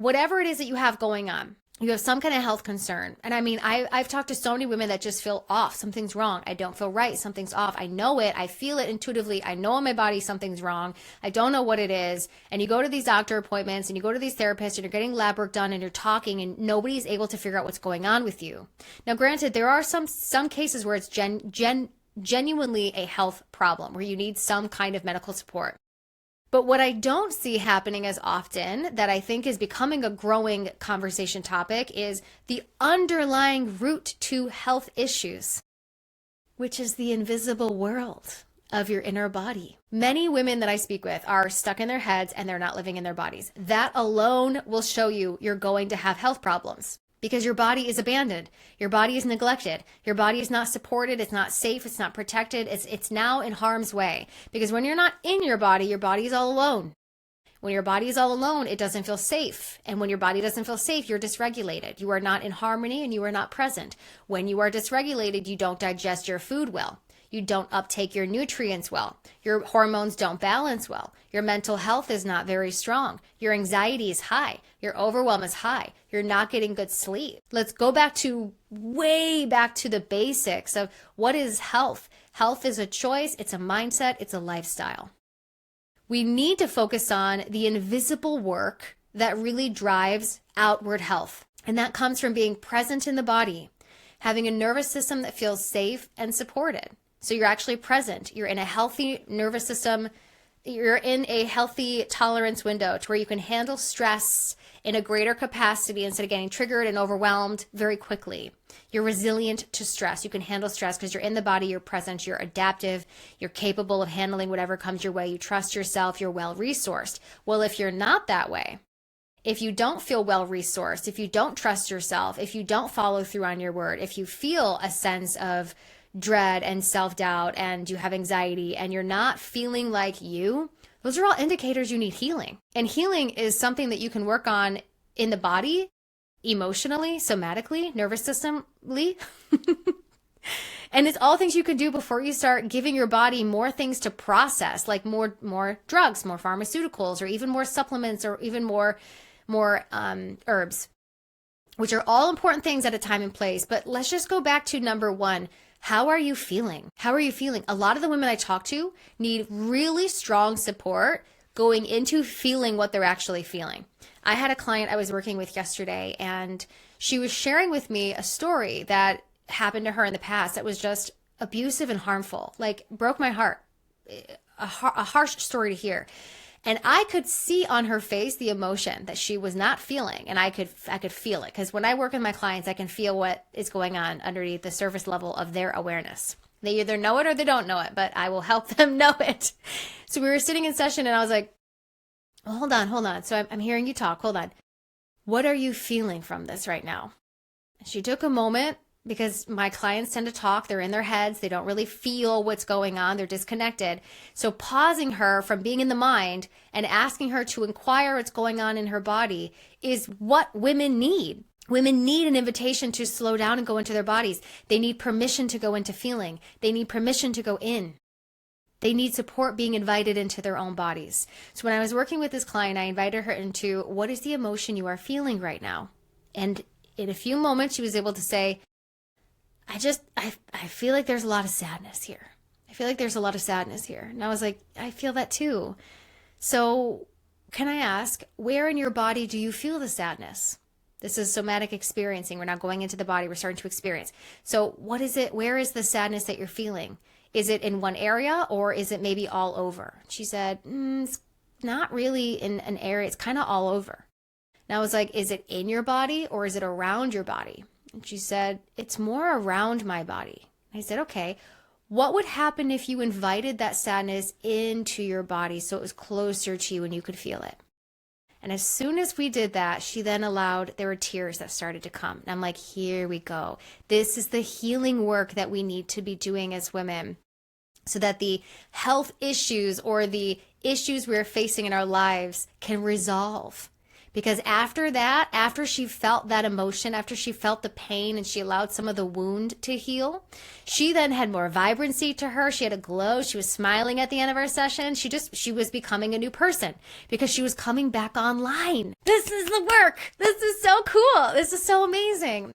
whatever it is that you have going on, you have some kind of health concern. And I mean, I've talked to so many women that just feel off. Something's wrong. I don't feel right. Something's off. I know it. I feel it intuitively. I know in my body something's wrong. I don't know what it is. And you go to these doctor appointments and you go to these therapists and you're getting lab work done and you're talking and nobody's able to figure out what's going on with you. Now, granted, there are some cases where it's genuinely a health problem where you need some kind of medical support. But what I don't see happening as often, that I think is becoming a growing conversation topic, is the underlying root to health issues, which is the invisible world of your inner body. Many women that I speak with are stuck in their heads and they're not living in their bodies. That alone will show you you're going to have health problems. Because your body is abandoned. Your body is neglected. Your body is not supported. It's not safe. It's not protected. It's now in harm's way. Because when you're not in your body is all alone. When your body is all alone, it doesn't feel safe. And when your body doesn't feel safe, you're dysregulated. You are not in harmony and you are not present. When you are dysregulated, you don't digest your food well. You don't uptake your nutrients well. Your hormones don't balance well. Your mental health is not very strong. Your anxiety is high. Your overwhelm is high. You're not getting good sleep. Let's go way back to the basics of what is health. Health is a choice. It's a mindset. It's a lifestyle. We need to focus on the invisible work that really drives outward health. And that comes from being present in the body, having a nervous system that feels safe and supported. So you're actually present. You're in a healthy nervous system. You're in a healthy tolerance window to where you can handle stress in a greater capacity instead of getting triggered and overwhelmed very quickly. You're resilient to stress. You can handle stress because you're in the body, you're present, you're adaptive, you're capable of handling whatever comes your way. You trust yourself, you're well-resourced. Well, if you're not that way, if you don't feel well-resourced, if you don't trust yourself, if you don't follow through on your word, if you feel a sense of dread and self-doubt and you have anxiety and you're not feeling like you, those are all indicators you need healing. And healing is something that you can work on in the body, emotionally, somatically, nervous systemly. And it's all things you can do before you start giving your body more things to process, like more drugs, more pharmaceuticals, or even more supplements, or even more herbs, which are all important things at a time and place. But let's just go back to number one. How are you feeling? How are you feeling? A lot of the women I talk to need really strong support going into feeling what they're actually feeling. I had a client I was working with yesterday, and she was sharing with me a story that happened to her in the past that was just abusive and harmful, like broke my heart, a harsh story to hear. And I could see on her face the emotion that she was not feeling, and I could feel it, because when I work with my clients, I can feel what is going on underneath the surface level of their awareness. They either know it or they don't know it, but I will help them know it. So we were sitting in session, and I was like, well, hold on. So I'm hearing you talk. Hold on. What are you feeling from this right now? And she took a moment, because my clients tend to talk. They're in their heads. They don't really feel what's going on. They're disconnected. So pausing her from being in the mind and asking her to inquire what's going on in her body is what women need. Women need an invitation to slow down and go into their bodies. They need permission to go into feeling. They need permission to go in. They need support being invited into their own bodies. So when I was working with this client, I invited her into, what is the emotion you are feeling right now? And in a few moments, she was able to say, I feel like there's a lot of sadness here. I feel like there's a lot of sadness here. And I was like, I feel that too. So can I ask, where in your body do you feel the sadness? This is somatic experiencing. We're not going into the body. We're starting to experience. So what is it? Where is the sadness that you're feeling? Is it in one area, or is it maybe all over? She said, it's not really in an area. It's kind of all over. And I was like, is it in your body or is it around your body? And she said, it's more around my body. I said, okay, what would happen if you invited that sadness into your body so it was closer to you and you could feel it? And as soon as we did that, she then there were tears that started to come. And I'm like, here we go. This is the healing work that we need to be doing as women, so that the health issues or the issues we're facing in our lives can resolve. Because after that, after she felt that emotion, after she felt the pain and she allowed some of the wound to heal, she then had more vibrancy to her. She had a glow. She was smiling at the end of our session. She was becoming a new person because she was coming back online. This is the work. This is so cool. This is so amazing.